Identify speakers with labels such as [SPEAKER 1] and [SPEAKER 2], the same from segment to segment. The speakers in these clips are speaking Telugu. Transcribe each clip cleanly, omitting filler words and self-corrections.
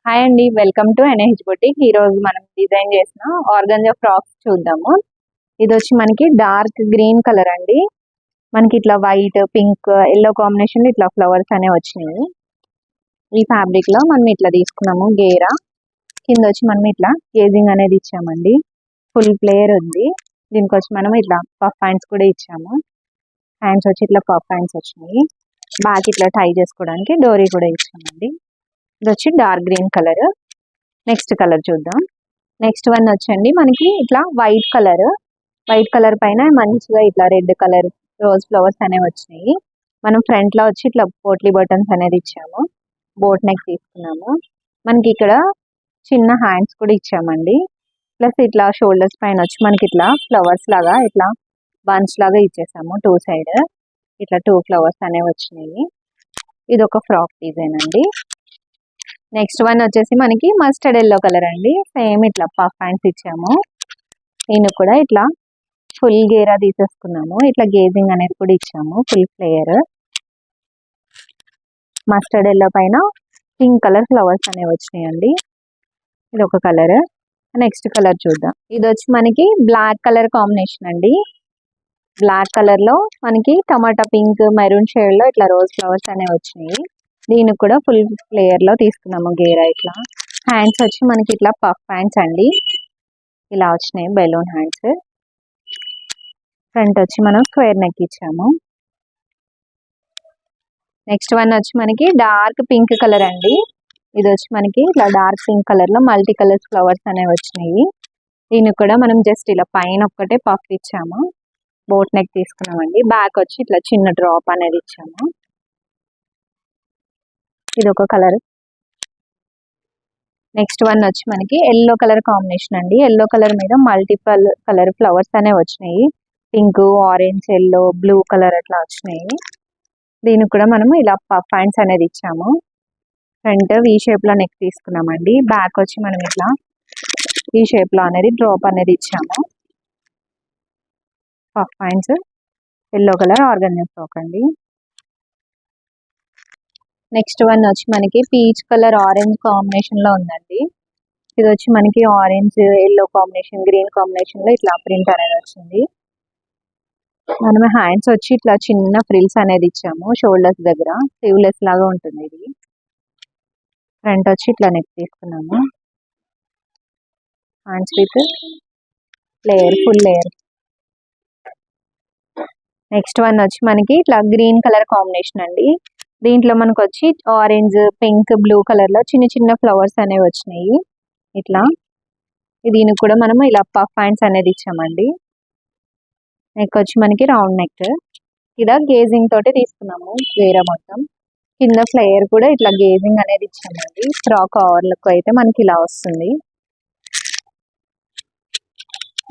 [SPEAKER 1] హాయ్ అండి, వెల్కమ్ టు ఎన్హెచ్ బొటిక్. ఈ రోజు మనం డిజైన్ చేసిన ఆర్గంజా ఫ్రాక్స్ చూద్దాము. ఇది వచ్చి మనకి డార్క్ గ్రీన్ కలర్ అండి. మనకి ఇట్లా వైట్, పింక్, ఎల్లో కాంబినేషన్ ఇట్లా ఫ్లవర్స్ అనేవి వచ్చినాయి. ఈ ఫ్యాబ్రిక్ లో మనం ఇట్లా తీసుకున్నాము గేరా. కింద వచ్చి మనం ఇట్లా గేజింగ్ అనేది ఇచ్చామండి. ఫుల్ ప్లేయర్ ఉంది. దీనికి వచ్చి మనం ఇట్లా పఫ్ హ్యాండ్స్ కూడా ఇచ్చాము. హ్యాండ్స్ వచ్చి ఇట్లా పఫ్ హ్యాండ్స్ వచ్చినాయి. బ్యాక్ ఇట్లా టై చేసుకోవడానికి డోరీ కూడా ఇచ్చామండి. ఇది వచ్చి dark green colour. Next colour చూద్దాం. నెక్స్ట్ వన్ వచ్చండి మనకి ఇట్లా వైట్ కలర్ పైన మంచిగా ఇట్లా రెడ్ కలర్ రోజ్ ఫ్లవర్స్ అనేవి వచ్చినాయి. మనం ఫ్రంట్ లో వచ్చి ఇట్లా పోట్లీ బటన్స్ అనేది ఇచ్చాము. బోట్ నెక్ తీసుకున్నాము. మనకి ఇక్కడ చిన్న హ్యాండ్స్ కూడా ఇచ్చామండి. ప్లస్ ఇట్లా షోల్డర్స్ పైన వచ్చి మనకి ఇట్లా ఫ్లవర్స్ లాగా ఇట్లా బన్స్ లాగా ఇచ్చేసాము. టూ సైడ్ ఇట్లా 2 ఫ్లవర్స్ అనేవి వచ్చినాయి. ఇది ఒక ఫ్రాక్ డిజైన్ అండి. నెక్స్ట్ వన్ వచ్చేసి మనకి మస్టర్డ్ ఎల్లో కలర్ అండి. సేమ్ ఇట్లా పఫ్ హ్యాండ్స్ ఇచ్చాము. నేను కూడా ఇట్లా ఫుల్ గేరా తీసేసుకున్నాము. ఇట్లా గేజింగ్ అనేది కూడా ఇచ్చాము. ఫుల్ ఫ్లేయర్ మస్టర్డ్ ఎల్లో పైన పింక్ కలర్ ఫ్లవర్స్ అనేవి వచ్చినాయండి. ఇది ఒక కలర్. నెక్స్ట్ కలర్ చూద్దాం. ఇది వచ్చి మనకి బ్లాక్ కలర్ కాంబినేషన్ అండి. బ్లాక్ కలర్ లో మనకి టమాటా పింక్, మెరూన్ షేడ్ లో ఇట్లా రోజ్ ఫ్లవర్స్ అనేవి వచ్చినాయి. దీనికి కూడా ఫుల్ ఫ్లేయర్ లో తీసుకున్నాము గేరా. ఇట్లా హ్యాండ్స్ వచ్చి మనకి ఇట్లా పఫ్ హ్యాండ్స్ అండి. ఇలా వచ్చినాయి బెలూన్ హ్యాండ్స్. ఫ్రంట్ వచ్చి మనం స్క్వేర్ నెక్ ఇచ్చాము. నెక్స్ట్ వన్ వచ్చి మనకి డార్క్ పింక్ కలర్ అండి. ఇది వచ్చి మనకి ఇట్లా డార్క్ పింక్ కలర్ లో మల్టీ కలర్స్ ఫ్లవర్స్ అనేవి వచ్చినాయి. దీనికి కూడా మనం జస్ట్ ఇలా పైన ఒక్కటే పఫ్ ఇచ్చాము. బోట్ నెక్ తీసుకున్నామండి. బ్యాక్ వచ్చి ఇట్లా చిన్న డ్రాప్ అనేది ఇచ్చాము. ఇది ఒక కలర్. నెక్స్ట్ వన్ వచ్చి మనకి ఎల్లో కలర్ కాంబినేషన్ అండి. ఎల్లో కలర్ మీద మల్టిపల్ కలర్ ఫ్లవర్స్ అనేవి వచ్చినాయి. Pink, orange, yellow, blue colour అట్లా వచ్చినాయి. దీనికి కూడా మనము ఇలా పఫ్ హ్యాండ్స్ అనేది ఇచ్చాము. ఫ్రంట్ వి షేప్ లో నెక్ తీసుకున్నామండి. బ్యాక్ వచ్చి మనం ఇట్లా ఈ షేప్ లో అనేది డ్రాప్ అనేది ఇచ్చాము. Puff hands yellow colour organza frock అండి. నెక్స్ట్ వన్ వచ్చి మనకి పీచ్ కలర్ ఆరెంజ్ కాంబినేషన్ లో ఉందండి. ఇది వచ్చి మనకి orange, yellow combination, green combination లో ఇట్లా ప్రింట్ అనేది వచ్చింది. మనం హ్యాండ్స్ వచ్చి ఇట్లా చిన్న ఫ్రిల్స్ అనేది ఇచ్చాము. షోల్డర్స్ దగ్గర స్లీవ్లెస్ లాగా ఉంటుంది ఇది. ఫ్రంట్ వచ్చి ఇట్లా నెక్ తీసుకున్నాము. Hands with layer, full layer. Next one వచ్చి మనకి ఇట్లా గ్రీన్ కలర్ కాంబినేషన్ అండి. దీంట్లో మనకు వచ్చి ఆరెంజ్, పింక్, బ్లూ కలర్ లో చిన్న చిన్న ఫ్లవర్స్ అనేవి వచ్చినాయి. ఇట్లా దీనికి కూడా మనము ఇలా పఫ్ హ్యాండ్స్ అనేది ఇచ్చామండి. నెక్ వచ్చి మనకి రౌండ్ నెక్. ఇలా గేజింగ్ తోటి తీసుకున్నాము వేరే మొత్తం. కింద ఫ్లేయర్ కూడా ఇట్లా గేజింగ్ అనేది ఇచ్చామండి. ఫ్రాక్ ఓవర్లకు అయితే మనకి ఇలా వస్తుంది.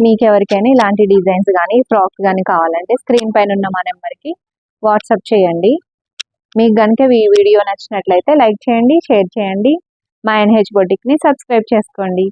[SPEAKER 1] మీకు ఎవరికైనా ఇలాంటి డిజైన్స్ కానీ ఫ్రాక్స్ కానీ కావాలంటే స్క్రీన్ పైన ఉన్న మా నెంబర్కి వాట్సాప్ చేయండి. మీకు కనుక ఈ వీడియో నచ్చినట్లయితే లైక్ చేయండి, షేర్ చేయండి. మా ఎన్హెచ్ బొటిక్ని సబ్స్క్రైబ్ చేసుకోండి.